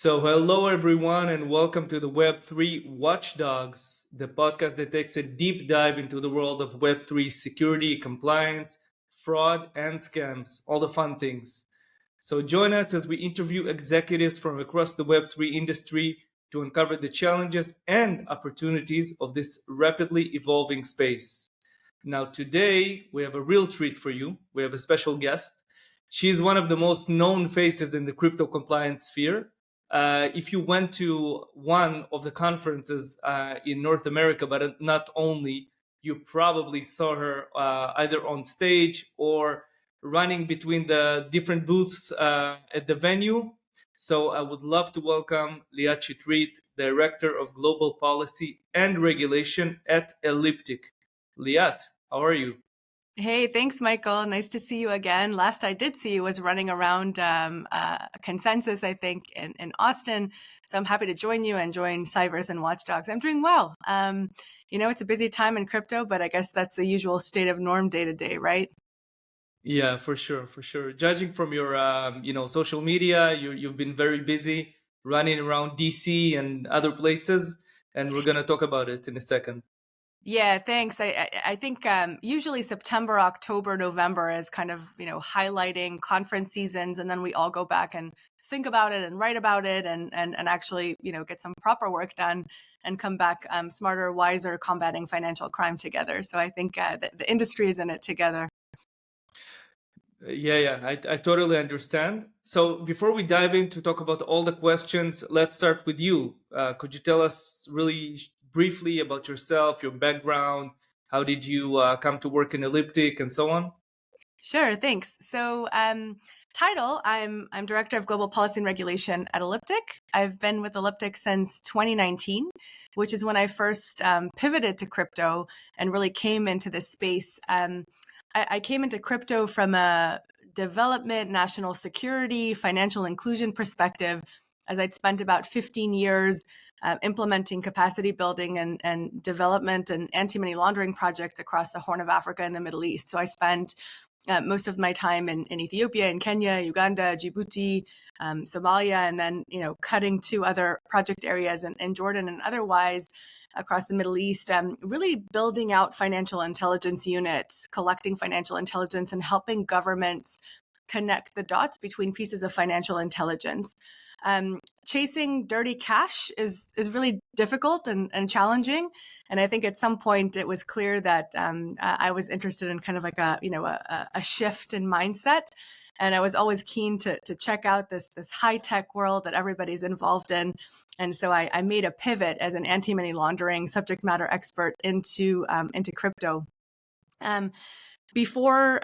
Hello everyone, and welcome to the Web3 Watchdogs, the podcast that takes a deep dive into the world of Web3 security, compliance, fraud, and scams, all the fun things. So, join us as we interview executives from across the Web3 industry to uncover the challenges and opportunities of this rapidly evolving space. Now, today we have a real treat for you. We have a special guest. She is one of the most known faces in the crypto compliance sphere. If you went to one of the conferences in North America, but not only, you probably saw her either on stage or running between the different booths at the venue. So I would love to welcome Liat Shetret, Director of Global Policy and Regulation at Elliptic. Liat, how are you? Hey, thanks, Michael. Nice to see you again. Last I did see you was running around Consensus, I think, in Austin. So I'm happy to join you and join CyVers and Watchdogs. I'm doing well. It's a busy time in crypto, but I guess that's the usual state of norm day to day, right? Yeah, for sure, for sure. Judging from your, social media, you've been very busy running around DC and other places, and we're gonna talk about it in a second. Yeah, thanks. I think usually September, October, November is kind of, highlighting conference seasons, and then we all go back and think about it and write about it and actually, get some proper work done and come back smarter, wiser, combating financial crime together. So I think the industry is in it together. I totally understand. So before we dive in to talk about all the questions, let's start with you. Could you tell us really briefly about yourself, your background? How did you come to work in Elliptic and so on? Sure, thanks. So, title, I'm Director of Global Policy and Regulation at Elliptic. I've been with Elliptic since 2019, which is when I first pivoted to crypto and really came into this space. I came into crypto from a development, national security, financial inclusion perspective, as I'd spent about 15 years implementing capacity building and development and anti-money laundering projects across the Horn of Africa and the Middle East. So I spent most of my time in Ethiopia, in Kenya, Uganda, Djibouti, Somalia, and then cutting to other project areas in Jordan and otherwise across the Middle East, really building out financial intelligence units, collecting financial intelligence, and helping governments connect the dots between pieces of financial intelligence. Chasing dirty cash is really difficult and challenging. And I think at some point it was clear that I was interested in kind of like a shift in mindset. And I was always keen to check out this high tech world that everybody's involved in. And so I made a pivot as an anti-money laundering subject matter expert into crypto. Before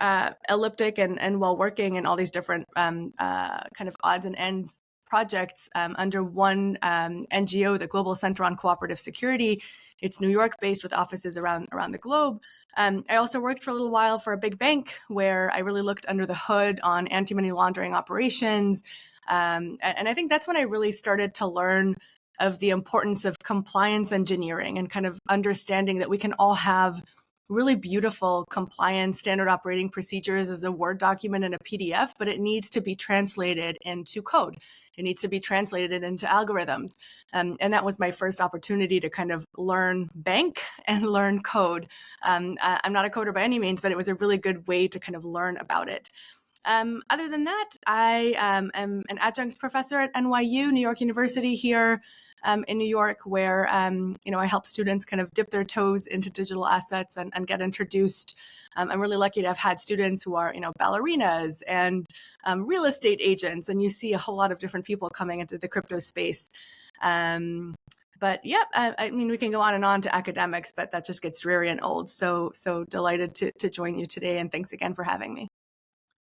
Elliptic and while working in all these different kind of odds and ends projects under one NGO, the Global Center on Cooperative Security. It's New York based with offices around the globe. I also worked for a little while for a big bank where I really looked under the hood on anti-money laundering operations. And I think that's when I really started to learn of the importance of compliance engineering and kind of understanding that we can all have really beautiful compliance standard operating procedures as a Word document and a PDF, but it needs to be translated into code. It needs to be translated into algorithms. And that was my first opportunity to kind of learn bank and learn code. I'm not a coder by any means, but it was a really good way to kind of learn about it. Other than that, I am an adjunct professor at NYU, New York University here in New York, where I help students kind of dip their toes into digital assets and get introduced. I'm really lucky to have had students who are ballerinas and real estate agents, and you see a whole lot of different people coming into the crypto space. But yeah, I mean, we can go on and on to academics, but that just gets dreary and old. So delighted to join you today, and thanks again for having me.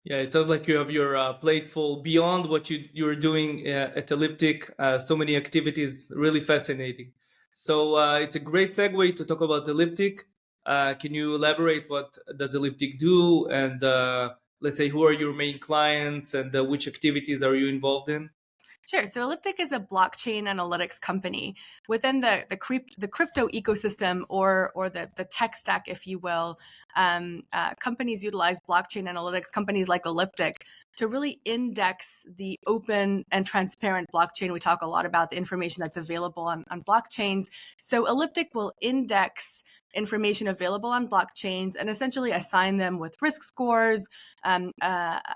Yeah, it sounds like you have your plate full beyond what you're doing at Elliptic. So many activities, really fascinating. So it's a great segue to talk about Elliptic. Can you elaborate what does Elliptic do, and let's say who are your main clients, and which activities are you involved in? Sure. So Elliptic is a blockchain analytics company within the crypto ecosystem or the tech stack, if you will. Companies utilize blockchain analytics. Companies like Elliptic to really index the open and transparent blockchain. We talk a lot about the information that's available on blockchains. So Elliptic will index information available on blockchains and essentially assign them with risk scores,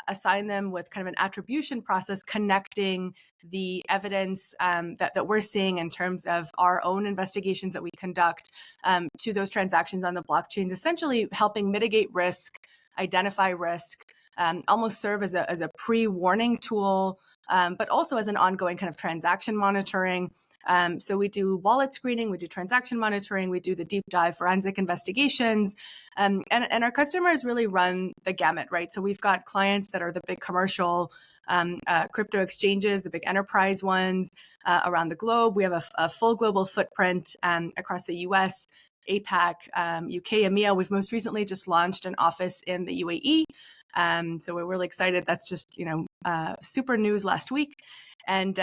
assign them with kind of an attribution process connecting the evidence that we're seeing in terms of our own investigations that we conduct to those transactions on the blockchains, essentially helping mitigate risk, identify risk, almost serve as a pre-warning tool, but also as an ongoing kind of transaction monitoring. So we do wallet screening, we do transaction monitoring, we do the deep dive forensic investigations, and our customers really run the gamut, right? So we've got clients that are the big commercial crypto exchanges, the big enterprise ones around the globe. We have a full global footprint across the US, APAC, UK, EMEA. We've most recently just launched an office in the UAE. So we're really excited. That's just, super news last week. And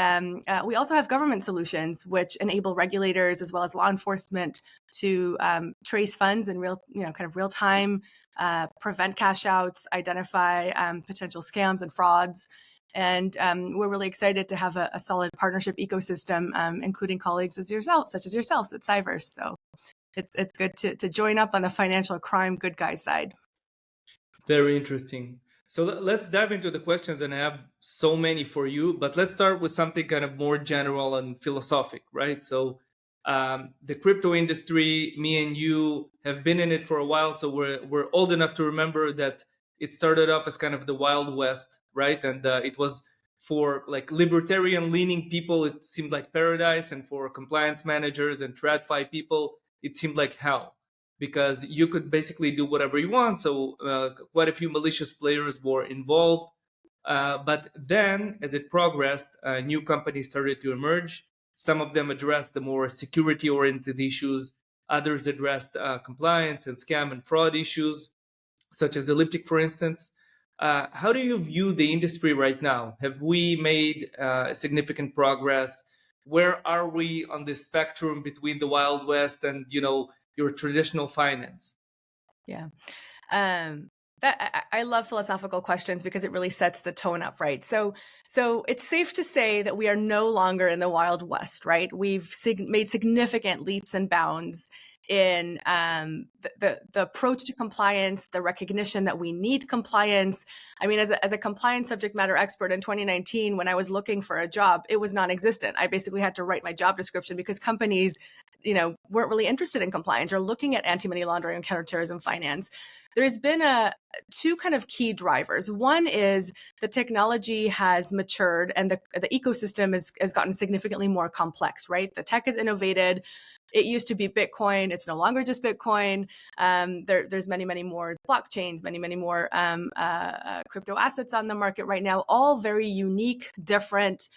we also have government solutions, which enable regulators as well as law enforcement to trace funds in real time, prevent cash outs, identify potential scams and frauds. And we're really excited to have a solid partnership ecosystem, including colleagues such as yourselves at CyVers. So it's good to join up on the financial crime good guys side. Very interesting. So let's dive into the questions, and I have so many for you, but let's start with something kind of more general and philosophic, right? So the crypto industry, me and you have been in it for a while, so we're old enough to remember that it started off as kind of the Wild West, right? And it was for like libertarian leaning people, it seemed like paradise, and for compliance managers and TradFi people, it seemed like hell, because you could basically do whatever you want. So quite a few malicious players were involved. But then, as it progressed, new companies started to emerge. Some of them addressed the more security-oriented issues. Others addressed compliance and scam and fraud issues, such as Elliptic, for instance. How do you view the industry right now? Have we made significant progress? Where are we on this spectrum between the Wild West and, your traditional finance? Yeah. I love philosophical questions because it really sets the tone up, right? So it's safe to say that we are no longer in the Wild West, right? We've made significant leaps and bounds in the approach to compliance, the recognition that we need compliance. I mean, as a compliance subject matter expert in 2019, when I was looking for a job, it was non-existent. I basically had to write my job description because companies weren't really interested in compliance or looking at anti-money laundering and counterterrorism finance. There's been two kind of key drivers. One is the technology has matured and the ecosystem has gotten significantly more complex, right? The tech is innovated. It used to be Bitcoin. It's no longer just Bitcoin. There's many, many more blockchains, many more crypto assets on the market right now, all very unique, different,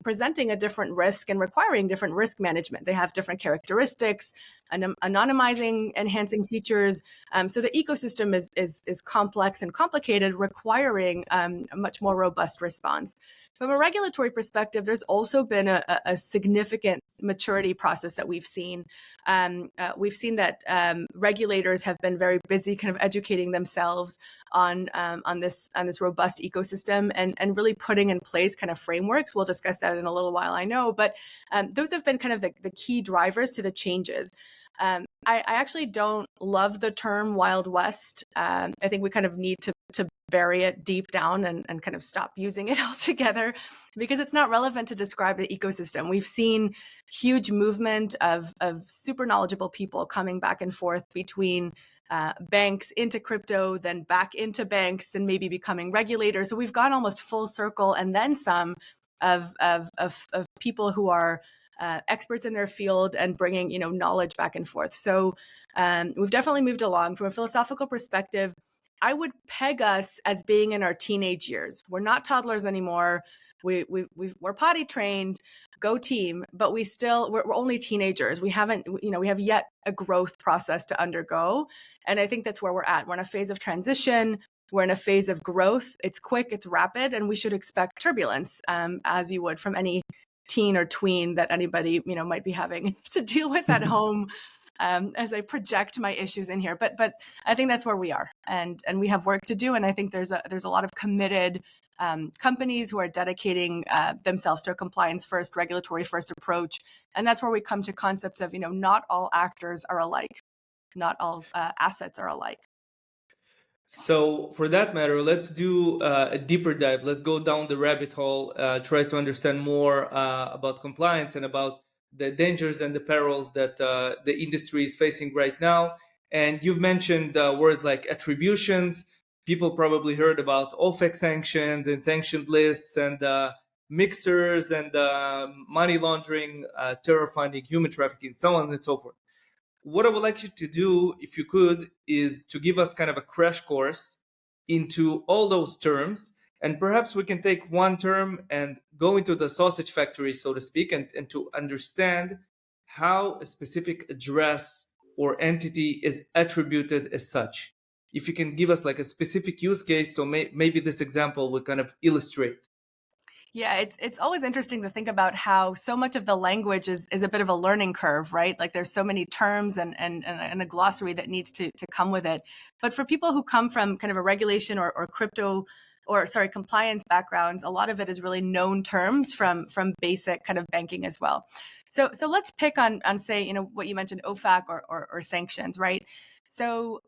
presenting a different risk and requiring different risk management. They have different characteristics, anonymizing, enhancing features. So the ecosystem is complex and complicated, requiring a much more robust response. From a regulatory perspective, there's also been a significant maturity process that we've seen. We've seen that regulators have been very busy kind of educating themselves on this robust ecosystem and really putting in place kind of frameworks. We'll discuss that in a little while, I know, but those have been kind of the key drivers to the changes. I actually don't love the term Wild West. I think we kind of need to bury it deep down and kind of stop using it altogether because it's not relevant to describe the ecosystem. We've seen huge movement of super knowledgeable people coming back and forth between banks into crypto, then back into banks, then maybe becoming regulators. So we've gone almost full circle and then some of people who are experts in their field and bringing knowledge back and forth. So we've definitely moved along. From a philosophical perspective, I would peg us as being in our teenage years. We're not toddlers anymore. We're potty trained, go team, but we're only teenagers. We have yet a growth process to undergo. And I think that's where we're at. We're in a phase of transition. We're in a phase of growth. It's quick, it's rapid, and we should expect turbulence, as you would from any teen or tween that anybody might be having to deal with at home. as I project my issues in here. But I think that's where we are, and we have work to do. And I think there's a lot of committed companies who are dedicating themselves to a compliance first, regulatory first approach. And that's where we come to concepts of, not all actors are alike, not all assets are alike. So, for that matter, let's do a deeper dive. Let's go down the rabbit hole, try to understand more about compliance and about the dangers and the perils that the industry is facing right now. And you've mentioned words like attributions. People probably heard about OFAC sanctions and sanctioned lists and mixers and money laundering, terror funding, human trafficking, so on and so forth. What I would like you to do, if you could, is to give us kind of a crash course into all those terms. And perhaps we can take one term and go into the sausage factory, so to speak, and to understand how a specific address or entity is attributed as such. If you can give us like a specific use case, so maybe this example would kind of illustrate. Yeah, it's always interesting to think about how so much of the language is a bit of a learning curve, right? Like there's so many terms and a glossary that needs to come with it. But for people who come from kind of a regulation or crypto or compliance backgrounds, a lot of it is really known terms from basic kind of banking as well. So let's pick on say, what you mentioned, OFAC or sanctions, right? So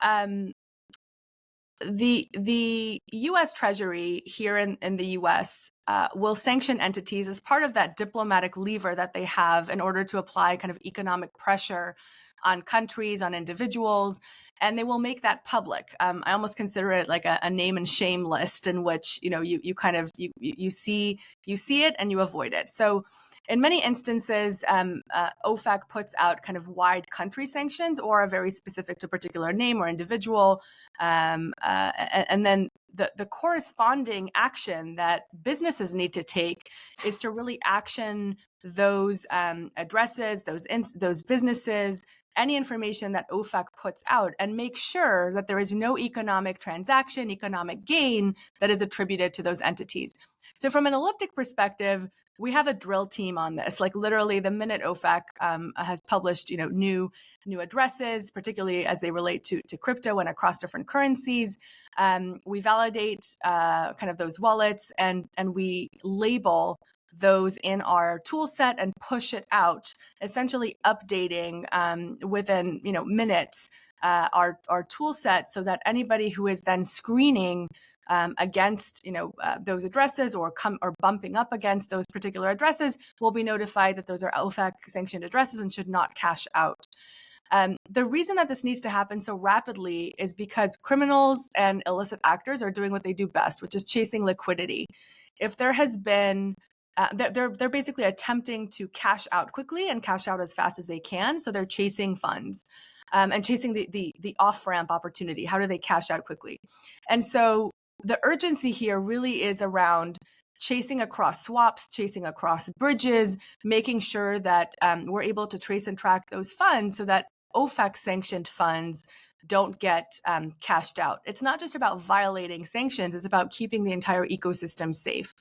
the U.S. Treasury here in the U.S. Will sanction entities as part of that diplomatic lever that they have in order to apply kind of economic pressure on countries, on individuals, and they will make that public. I almost consider it like a name and shame list in which you kind of you see it and you avoid it. So in many instances, OFAC puts out kind of wide country sanctions or are very specific to a particular name or individual. And then the corresponding action that businesses need to take is to really action those addresses, those businesses, any information that OFAC puts out, and make sure that there is no economic transaction, economic gain that is attributed to those entities. So from an Elliptic perspective, we have a drill team on this. Like literally, the minute OFAC has published, new addresses, particularly as they relate to crypto and across different currencies, we validate kind of those wallets and we label those in our tool set and push it out, essentially updating within minutes our tool set, so that anybody who is then screening against those addresses or bumping up against those particular addresses will be notified that those are OFAC sanctioned addresses and should not cash out. The reason that this needs to happen so rapidly is because criminals and illicit actors are doing what they do best, which is chasing liquidity. If there has been they're basically attempting to cash out quickly and cash out as fast as they can. So they're chasing funds and chasing the off-ramp opportunity. How do they cash out quickly? And so the urgency here really is around chasing across swaps, chasing across bridges, making sure that we're able to trace and track those funds so that OFAC sanctioned funds don't get cashed out. It's not just about violating sanctions, it's about keeping the entire ecosystem safe.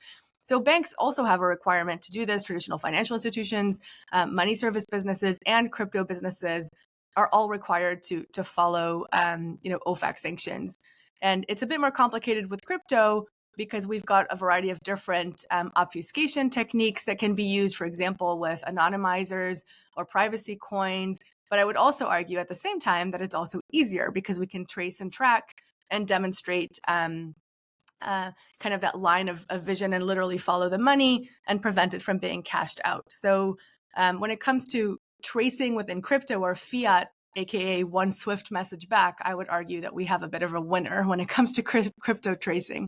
So banks also have a requirement to do this. Traditional financial institutions, money service businesses, and crypto businesses are all required to follow OFAC sanctions. And it's a bit more complicated with crypto because we've got a variety of different obfuscation techniques that can be used, for example, with anonymizers or privacy coins. But I would also argue at the same time that it's also easier because we can trace and track and demonstrate kind of that line of vision and literally follow the money and prevent it from being cashed out. So when it comes to tracing within crypto or fiat, aka one swift message back, I would argue that we have a bit of a winner when it comes to crypto tracing.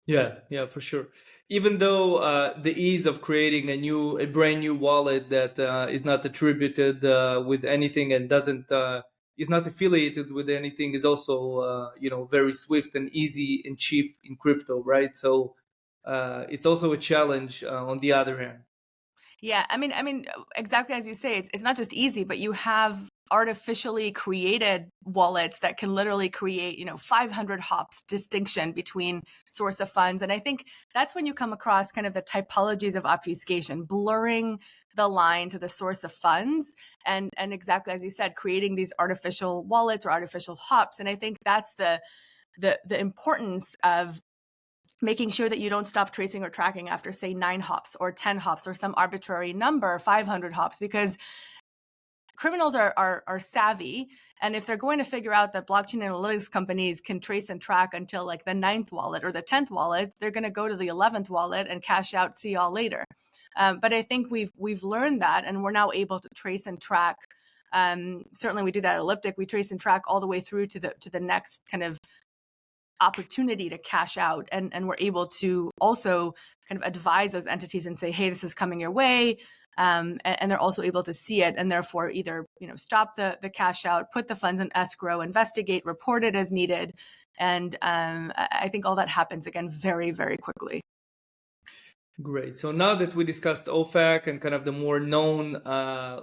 Yeah, for sure. Even though the ease of creating a brand new wallet that is not attributed with anything and doesn't is not affiliated with anything is also very swift and easy and cheap in crypto, right? So it's also a challenge on the other hand. Yeah, I mean, exactly as you say, it's not just easy, but you have artificially created wallets that can literally create 500 hops distinction between source of funds. And I think that's when you come across kind of the typologies of obfuscation, blurring the line to the source of funds, and exactly as you said, creating these artificial wallets or artificial hops. And I think that's the importance of making sure that you don't stop tracing or tracking after, say, 9 hops or 10 hops or some arbitrary number, 500 hops, because criminals are savvy. And if they're going to figure out that blockchain analytics companies can trace and track until like the 9th wallet or the 10th wallet, they're going to go to the 11th wallet and cash out, see y'all later. But I think we've learned that, and we're now able to trace and track. Certainly we do that at Elliptic. We trace and track all the way through to the next kind of opportunity to cash out, and we're able to also kind of advise those entities and say, hey, this is coming your way, and they're also able to see it, and therefore either stop the cash out, put the funds in escrow, investigate, report it as needed. And I think all that happens again very, very quickly. Great. So now that we discussed OFAC and kind of the more known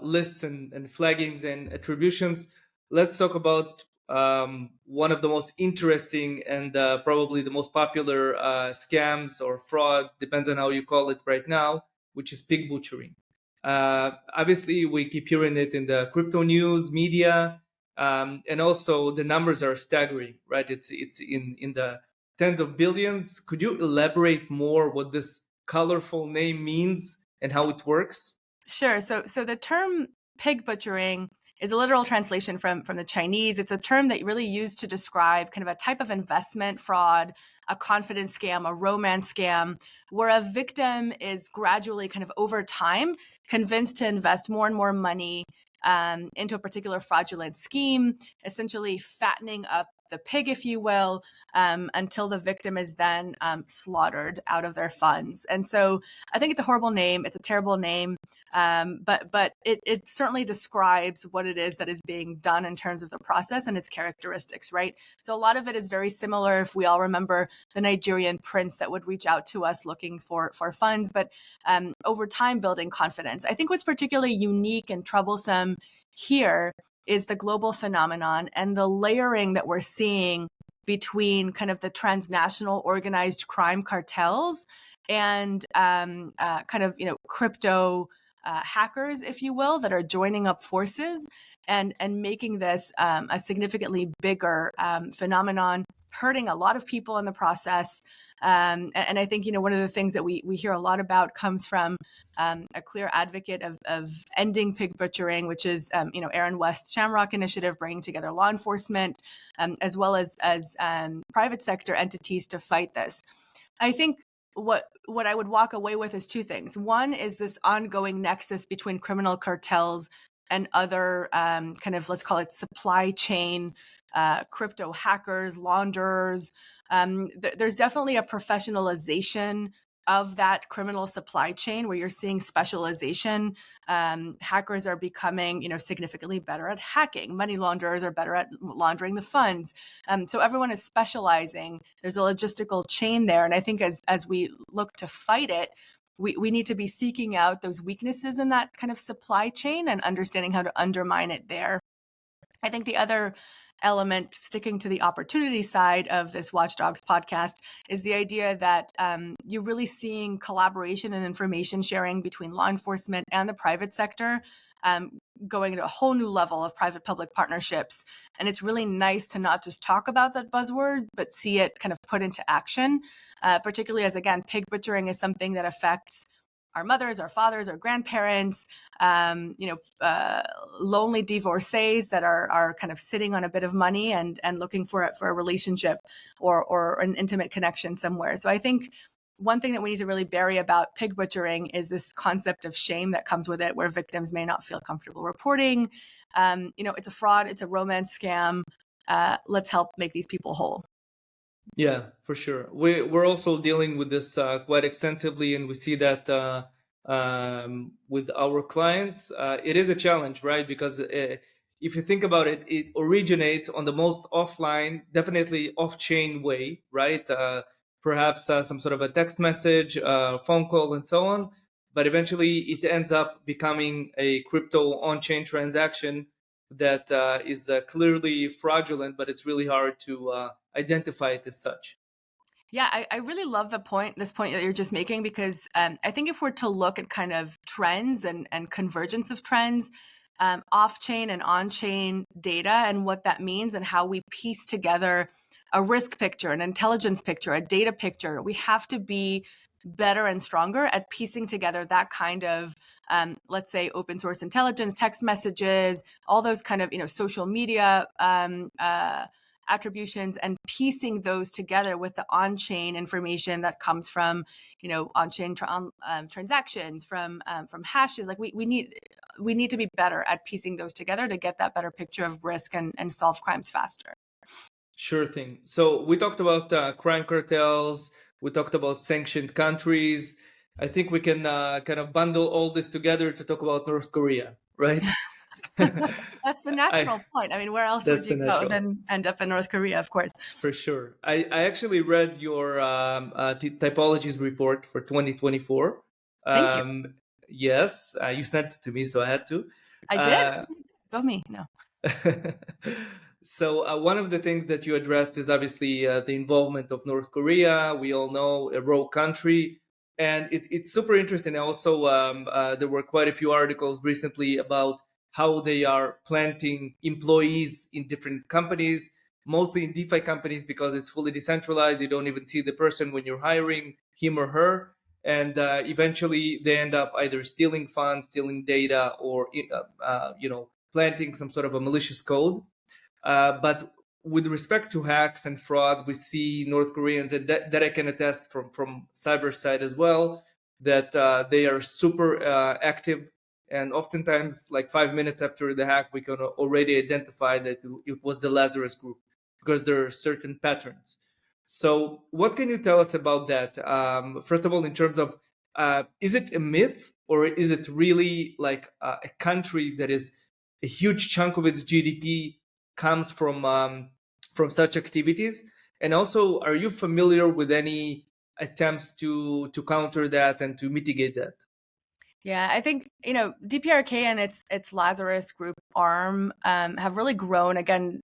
lists and flaggings and attributions, let's talk about one of the most interesting and probably the most popular scams or fraud, depends on how you call it right now, which is pig butchering. Obviously, we keep hearing it in the crypto news, media, and also the numbers are staggering, right? It's in the tens of billions. Could you elaborate more what this colorful name means and how it works? Sure. So the term pig butchering is a literal translation from the Chinese. It's a term that you really used to describe kind of a type of investment fraud, a confidence scam, a romance scam, where a victim is gradually kind of over time convinced to invest more and more money into a particular fraudulent scheme, essentially fattening up the pig, if you will, until the victim is then slaughtered out of their funds. And so I think it's a horrible name. It's a terrible name. But it certainly describes what it is that is being done in terms of the process and its characteristics, right? So a lot of it is very similar. If we all remember the Nigerian prince that would reach out to us looking for funds, but over time building confidence. I think what's particularly unique and troublesome here is the global phenomenon and the layering that we're seeing between kind of the transnational organized crime cartels and kind of crypto hackers, if you will, that are joining up forces and making this a significantly bigger phenomenon, hurting a lot of people in the process. And I think, one of the things that we hear a lot about comes from a clear advocate of ending pig butchering, which is, Aaron West's Shamrock Initiative, bringing together law enforcement as well as private sector entities to fight this. I think what I would walk away with is 2 things. One is this ongoing nexus between criminal cartels and other kind of, let's call it supply chain crypto hackers, launderers. There's definitely a professionalization of that criminal supply chain where you're seeing specialization. Hackers are becoming, significantly better at hacking. Money launderers are better at laundering the funds. So everyone is specializing. There's a logistical chain there. And I think as we look to fight it, we need to be seeking out those weaknesses in that kind of supply chain and understanding how to undermine it there. I think the other element, sticking to the opportunity side of this Watchdogs podcast, is the idea that you're really seeing collaboration and information sharing between law enforcement and the private sector going to a whole new level of private-public partnerships. And it's really nice to not just talk about that buzzword, but see it kind of put into action, particularly as, again, pig butchering is something that affects our mothers, our fathers, our grandparents, lonely divorcees that are kind of sitting on a bit of money and looking for a relationship or an intimate connection somewhere. So I think one thing that we need to really bury about pig butchering is this concept of shame that comes with it, where victims may not feel comfortable reporting. It's a fraud, it's a romance scam. Let's help make these people whole. Yeah, for sure. We're also dealing with this quite extensively, and we see that with our clients. It is a challenge, right? Because if you think about it, it originates on the most offline, definitely off-chain way, right? Perhaps some sort of a text message, phone call, and so on. But eventually, it ends up becoming a crypto on-chain transaction that is clearly fraudulent, but it's really hard to identify it as such. Yeah, I really love this point that you're just making, because I think if we're to look at kind of trends and convergence of trends, off-chain and on-chain data and what that means and how we piece together a risk picture, an intelligence picture, a data picture, we have to be better and stronger at piecing together that kind of, let's say, open source intelligence, text messages, all those kind of, social media attributions, and piecing those together with the on-chain information that comes from, on-chain transactions, from hashes. Like we need to be better at piecing those together to get that better picture of risk and solve crimes faster. Sure thing. So we talked about crime cartels. We talked about sanctioned countries. I think we can kind of bundle all this together to talk about North Korea, right? That's the I natural point. I mean, where else That's would the you go natural. than end up in North Korea, of course? For sure. I actually read your typologies report for 2024. Thank you. Yes, you sent it to me, so I had to. I did. Uh, Go me. No. so one of the things that you addressed is obviously the involvement of North Korea. We all know a rogue country, and it's super interesting. Also, there were quite a few articles recently about how they are planting employees in different companies, mostly in DeFi companies, because it's fully decentralized. You don't even see the person when you're hiring him or her, and eventually they end up either stealing funds, stealing data, or planting some sort of a malicious code. But with respect to hacks and fraud, we see North Koreans, and that I can attest from cyber side as well, that they are super active. And oftentimes, like 5 minutes after the hack, we can already identify that it was the Lazarus group, because there are certain patterns. So, what can you tell us about that? First of all, in terms of is it a myth, or is it really like a country that is a huge chunk of its GDP comes from such activities? And also, are you familiar with any attempts to counter that and to mitigate that? Yeah, I think DPRK and its Lazarus Group arm have really grown again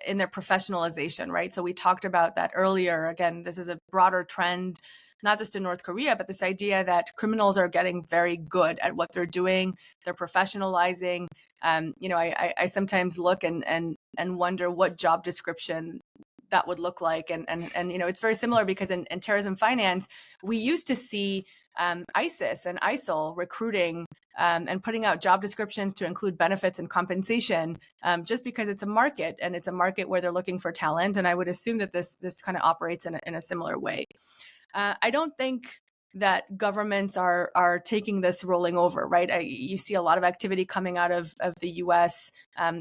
in their professionalization, right? So we talked about that earlier. Again, this is a broader trend, not just in North Korea, but this idea that criminals are getting very good at what they're doing. They're professionalizing. I sometimes look and wonder what job description that would look like, and it's very similar, because in terrorism finance, we used to see ISIS and ISIL recruiting and putting out job descriptions to include benefits and compensation, just because it's a market, and it's a market where they're looking for talent. And I would assume that this kind of operates in a similar way. I don't think that governments are taking this rolling over, right? You see a lot of activity coming out of the US,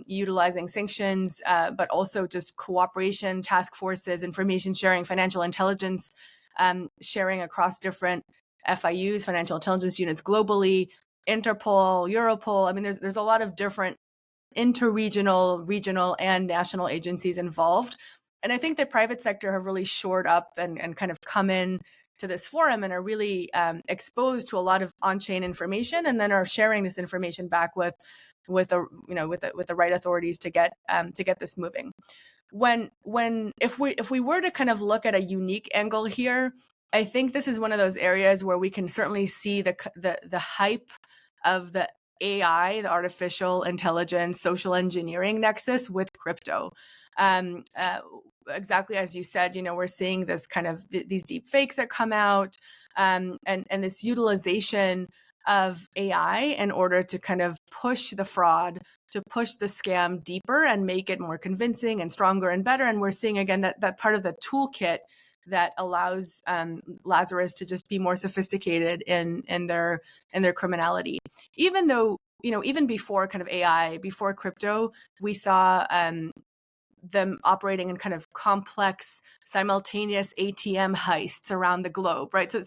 utilizing sanctions, but also just cooperation, task forces, information sharing, financial intelligence sharing across different FIUs, financial intelligence units globally, Interpol, Europol. I mean, there's a lot of different interregional, regional, and national agencies involved. And I think the private sector have really shored up and kind of come in to this forum and are really exposed to a lot of on-chain information, and then are sharing this information back with the right authorities to get this moving. If we were to kind of look at a unique angle here, I think this is one of those areas where we can certainly see the hype of the AI, the artificial intelligence, social engineering nexus with crypto. Exactly as you said, we're seeing this kind of these deep fakes that come out, and this utilization of AI in order to kind of push the fraud, to push the scam deeper and make it more convincing and stronger and better. And we're seeing again that part of the toolkit that allows Lazarus to just be more sophisticated in their criminality. Even though, even before kind of AI, before crypto, we saw them operating in kind of complex, simultaneous ATM heists around the globe, right? So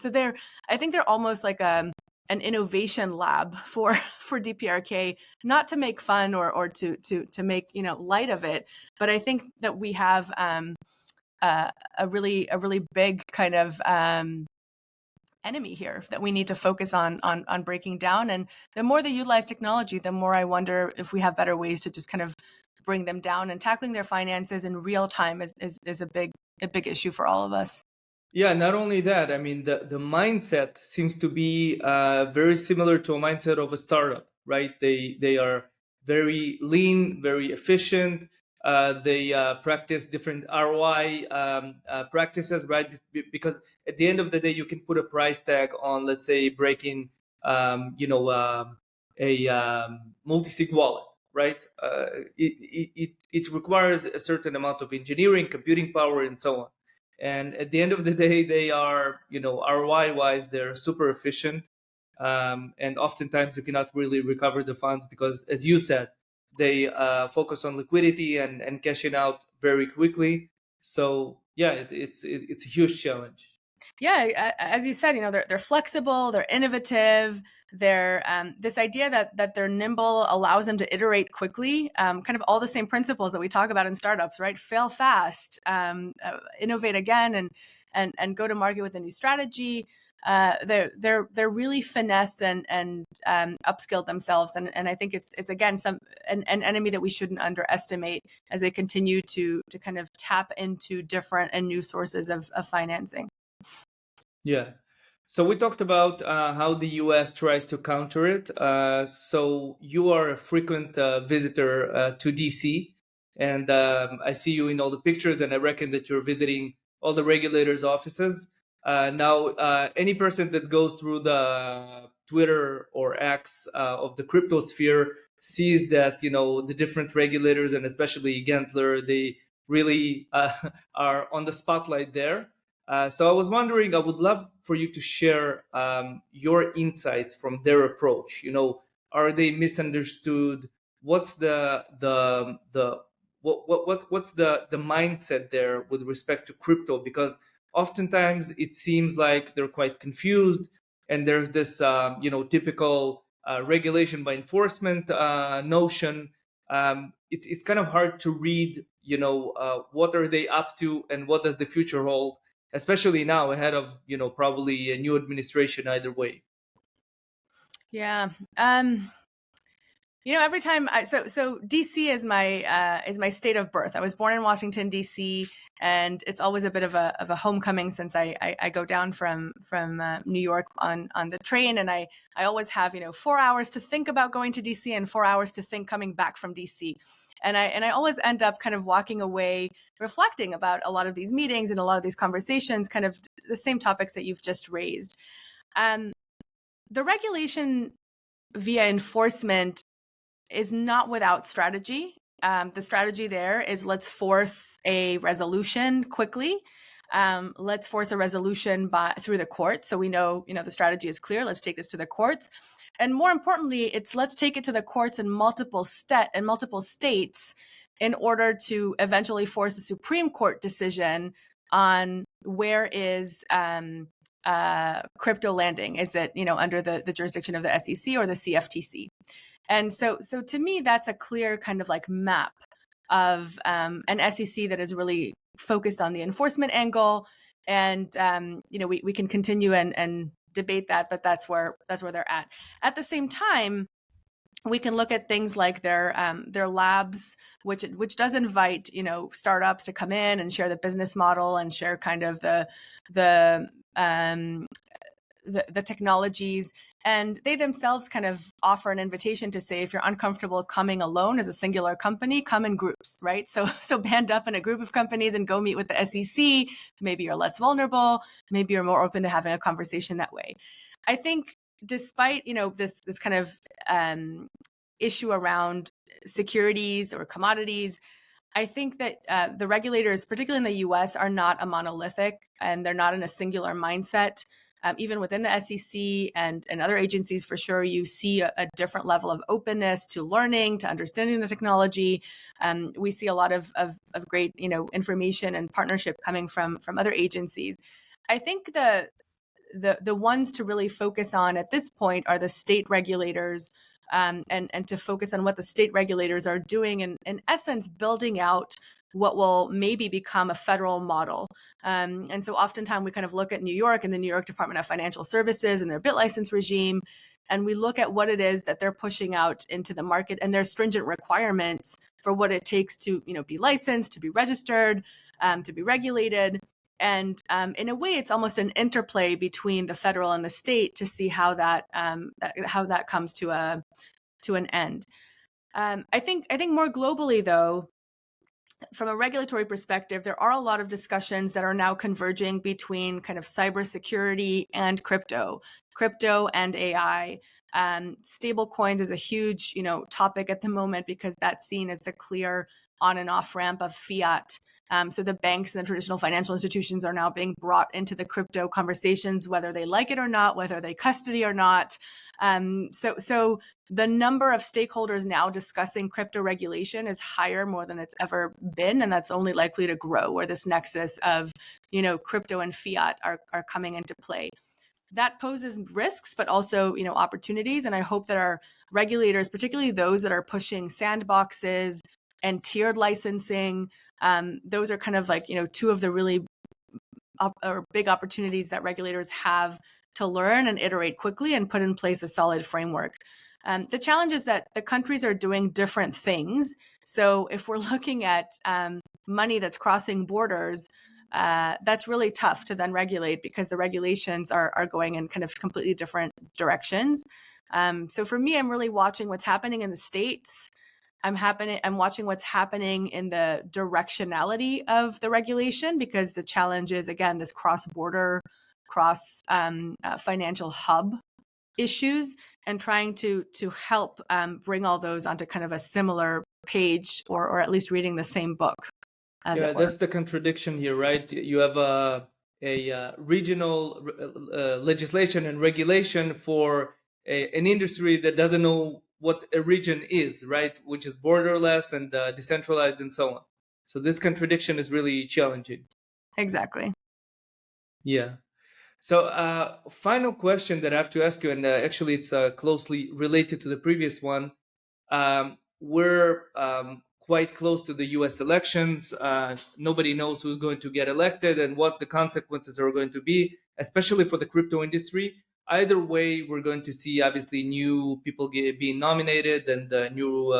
I think they're almost like an innovation lab for DPRK, not to make fun or to make light of it, but I think that we have a really big kind of enemy here that we need to focus on breaking down. And the more they utilize technology, the more I wonder if we have better ways to just kind of bring them down. And tackling their finances in real time is a big issue for all of us. Yeah, not only that, I mean, the mindset seems to be very similar to a mindset of a startup, right? They are very lean, very efficient. They practice different ROI practices, right? Because at the end of the day, you can put a price tag on, let's say, breaking, a multi-sig wallet, right? It requires a certain amount of engineering, computing power, and so on. And at the end of the day, they are, ROI wise, they're super efficient. And oftentimes you cannot really recover the funds because, as you said, they focus on liquidity and cashing out very quickly. So yeah, it's a huge challenge. Yeah, as you said, they're flexible, they're innovative. They're this idea that they're nimble allows them to iterate quickly. Kind of all the same principles that we talk about in startups, right? Fail fast, innovate again, and go to market with a new strategy. They're really finessed and upskilled themselves, and I think it's again an enemy that we shouldn't underestimate as they continue to kind of tap into different and new sources of financing. Yeah. So we talked about how the US tries to counter it. So you are a frequent visitor to DC, and I see you in all the pictures, and I reckon that you're visiting all the regulators' offices. Now, any person that goes through the Twitter or X of the crypto sphere sees that, the different regulators, and especially Gensler, they really are on the spotlight there. So I was wondering, I would love for you to share your insights from their approach. Are they misunderstood? What's what's the mindset there with respect to crypto? Because oftentimes it seems like they're quite confused, and there's this typical regulation by enforcement notion. It's kind of hard to read. What are they up to, and what does the future hold? Especially now ahead of probably a new administration either way. Yeah. Every time so DC is my state of birth. I was born in Washington DC, and it's always a bit of a homecoming since I go down from New York on the train, and I always have 4 hours to think about going to DC and 4 hours to think coming back from DC. And I always end up kind of walking away reflecting about a lot of these meetings and a lot of these conversations, kind of the same topics that you've just raised. The regulation via enforcement is not without strategy. The strategy there is let's force a resolution quickly. Let's force a resolution through the court. So we know, the strategy is clear. Let's take this to the courts. And more importantly, it's let's take it to the courts in multiple states in order to eventually force a Supreme Court decision on where is crypto landing. Is it, under the jurisdiction of the SEC or the CFTC? And so to me, that's a clear kind of like map of an SEC that is really focused on the enforcement angle. And we can continue and debate that, but that's where they're at. At the same time, we can look at things like their labs, which does invite startups to come in and share the business model and share kind of the technologies, and they themselves kind of offer an invitation to say, if you're uncomfortable coming alone as a singular company, come in groups, right? So band up in a group of companies and go meet with the SEC. Maybe you're less vulnerable. Maybe you're more open to having a conversation that way. I think despite, this kind of issue around securities or commodities, I think that the regulators, particularly in the US, are not a monolithic, and they're not in a singular mindset. Even within the SEC and other agencies, for sure, you see a different level of openness to learning, to understanding the technology. We see a lot of great, information and partnership coming from other agencies. I think the ones to really focus on at this point are the state regulators, and to focus on what the state regulators are doing, and in essence, building out what will maybe become a federal model. And so oftentimes we kind of look at New York and the New York Department of Financial Services and their bit license regime, and we look at what it is that they're pushing out into the market and their stringent requirements for what it takes to, be licensed, to be registered, to be regulated. And in a way, it's almost an interplay between the federal and the state to see how that comes to an end. I think more globally, though, from a regulatory perspective, there are a lot of discussions that are now converging between kind of cybersecurity and crypto and AI. Stable coins is a huge, topic at the moment because that's seen as the clear on and off ramp of fiat. So the banks and the traditional financial institutions are now being brought into the crypto conversations, whether they like it or not, whether they custody or not. So the number of stakeholders now discussing crypto regulation is higher more than it's ever been, and that's only likely to grow, where this nexus of, crypto and fiat are coming into play. That poses risks, but also, opportunities. And I hope that our regulators, particularly those that are pushing sandboxes and tiered licensing, those are kind of like, two of the really big opportunities that regulators have to learn and iterate quickly and put in place a solid framework. The challenge is that the countries are doing different things. So if we're looking at money that's crossing borders, that's really tough to then regulate because the regulations are going in kind of completely different directions. So for me, I'm really watching what's happening in the States. I'm watching what's happening in the directionality of the regulation, because the challenge is, again, this cross-border, financial hub issues, and trying to help bring all those onto kind of a similar page, or at least reading the same book. Yeah, that's the contradiction here, right? You have a regional legislation and regulation for an industry that doesn't know what a region is, right? Which is borderless and decentralized and so on. So this contradiction is really challenging. Exactly. Yeah. So final question that I have to ask you, and actually it's closely related to the previous one. We're quite close to the US elections. Nobody knows who's going to get elected and what the consequences are going to be, especially for the crypto industry. Either way, we're going to see obviously new people being nominated and new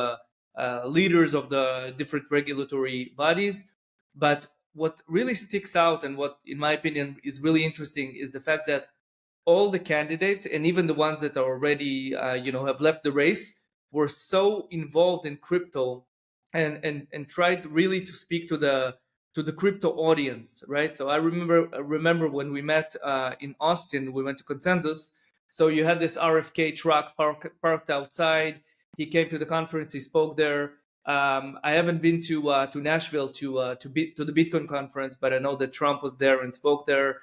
leaders of the different regulatory bodies. But what really sticks out, and what, in my opinion, is really interesting, is the fact that all the candidates, and even the ones that are already, have left the race, were so involved in crypto and tried really to speak to the crypto audience, right? So I remember when we met in Austin, we went to Consensus. So you had this RFK truck parked outside. He came to the conference. He spoke there. I haven't been to Nashville to the Bitcoin conference, but I know that Trump was there and spoke there.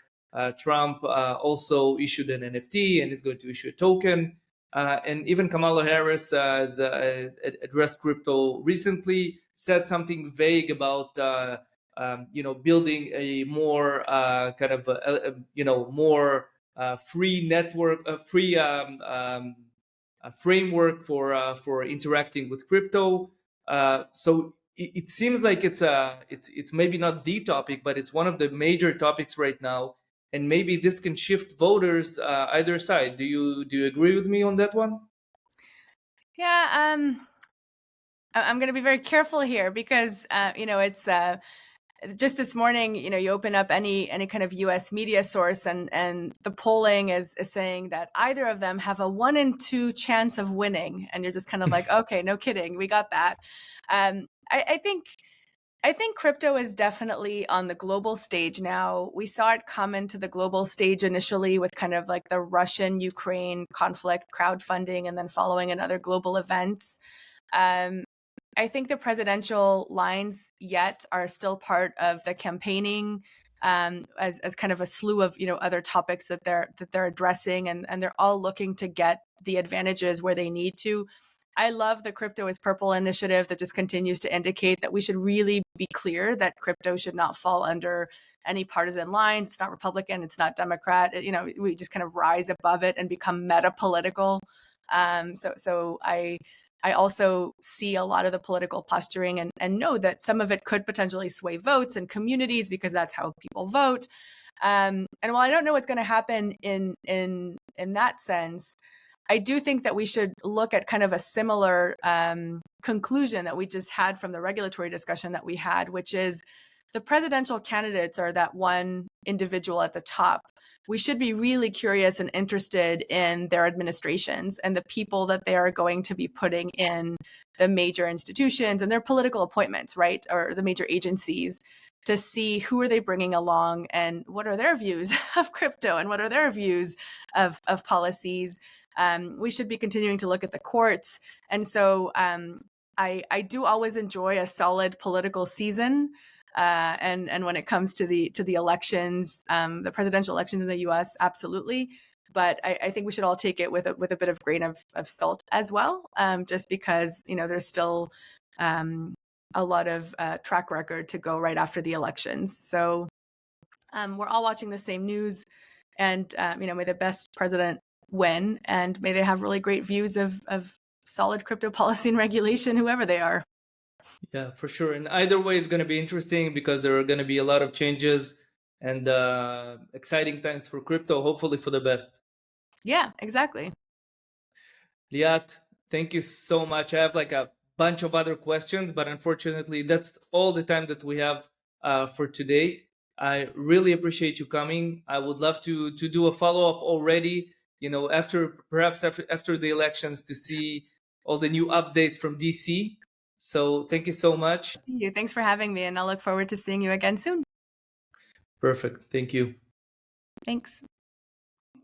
Trump also issued an NFT and is going to issue a token. And even Kamala Harris has addressed crypto recently, said something vague about building a more more free network, a free a framework for interacting with crypto. So it seems like it's maybe not the topic, but it's one of the major topics right now, and maybe this can shift voters either side. Do you agree with me on that one? Yeah, I'm going to be very careful here because it's just this morning. You open up any kind of U.S. media source, and the polling is saying that either of them have a 1 in 2 chance of winning, and you're just kind of like, okay, no kidding, we got that. I think crypto is definitely on the global stage now. We saw it come into the global stage initially with kind of like the Russian-Ukraine conflict crowdfunding, and then following in other global events. I think the presidential lines yet are still part of the campaigning, as kind of a slew of other topics that they're addressing, and they're all looking to get the advantages where they need to. I love the Crypto is Purple initiative that just continues to indicate that we should really be clear that crypto should not fall under any partisan lines. It's not Republican, it's not Democrat. We just kind of rise above it and become meta political. So I also see a lot of the political posturing and know that some of it could potentially sway votes and communities because that's how people vote. And while I don't know what's going to happen in that sense, I do think that we should look at kind of a similar conclusion that we just had from the regulatory discussion that we had, which is the presidential candidates are that one individual at the top. We should be really curious and interested in their administrations and the people that they are going to be putting in the major institutions and their political appointments, right? Or the major agencies, to see who are they bringing along and what are their views of crypto and what are their views of policies. We should be continuing to look at the courts. And so I do always enjoy a solid political season. And when it comes to the elections, the presidential elections in the U.S., absolutely. But I think we should all take it with a bit of grain of salt as well, just because there's still a lot of track record to go right after the elections. So we're all watching the same news, and may the best president win, and may they have really great views of solid crypto policy and regulation, whoever they are. Yeah, for sure. And either way, it's going to be interesting because there are going to be a lot of changes and exciting times for crypto, hopefully for the best. Yeah, exactly. Liat, thank you so much. I have like a bunch of other questions, but unfortunately, that's all the time that we have for today. I really appreciate you coming. I would love to do a follow-up already, perhaps after the elections, to see all the new updates from DC. So thank you so much. See you. Thanks for having me, and I'll look forward to seeing you again soon. Perfect. Thank you. Thanks.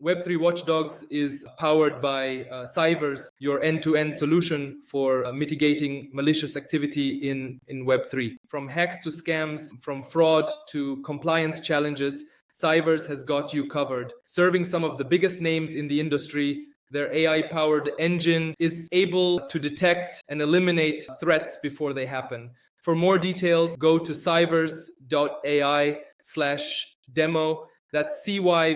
Web3 Watchdogs is powered by CyVers, your end-to-end solution for mitigating malicious activity in Web3. From hacks to scams, from fraud to compliance challenges, CyVers has got you covered. Serving some of the biggest names in the industry, their AI-powered engine is able to detect and eliminate threats before they happen. For more details, go to cyvers.ai/demo. That's cyvers.ai